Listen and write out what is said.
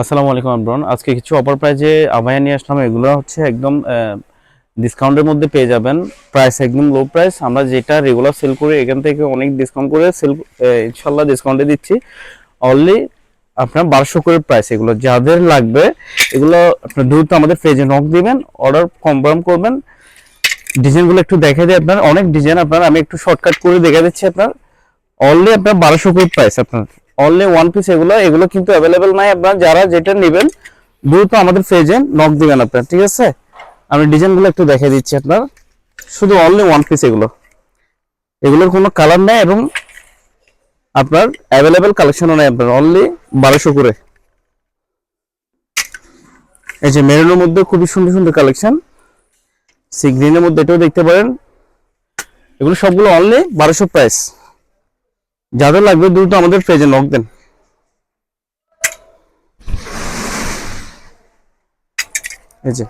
আসসালামু আলাইকুম আবরন। আজকে কিছু অফার প্রাইজে আবায়া নিয়ে আসলাম। এগুলো হচ্ছে একদম ডিসকাউন্টের মধ্যে পেয়ে যাবেন। প্রাইস একদম লো প্রাইস। আমরা যেটা রেগুলার সেল করি এখান থেকে অনেক ডিসকাউন্ট করে সেল, ইনশাল্লাহ ডিসকাউন্টে দিচ্ছি। অনলি আপনার 1200 করে প্রাইস। এগুলো যাদের লাগবে এগুলো আপনার দ্রুত আমাদের পেজে নক দিবেন, অর্ডার কনফার্ম করবেন। ডিজাইনগুলো একটু দেখে দিই আপনার, অনেক ডিজাইন আপনার আমি একটু শর্টকাট করে দেখে দিচ্ছি আপনার। অনলি আপনার 1200 করে প্রাইস আপনার। অনলি ওয়ান পিস এগুলো এগুলো কিন্তু অ্যাভেলেবেল নাই। আপনার যারা যেটা নেবেন দ্রুত আমাদের পেজে নক দিবেন আপনার, ঠিক আছে? আমি ডিজাইনগুলো একটু দেখিয়ে দিচ্ছি আপনার। শুধু অনলি ওয়ান পিস এগুলো, এগুলোর কোনো কালার নেই এবং আপনার অ্যাভেলেবেল কালেকশনও নেই আপনার। অনলি 1200 করে। এই যে মেরুনের মধ্যে খুবই সুন্দর সুন্দর কালেকশন, সি গ্রিনের মধ্যে এটাও দেখতে পারেন। এগুলো সবগুলো অনলি 1200 প্রাইস। যাদের লাগবে দ্রুত আমাদের পেজে নক দেন। এই যে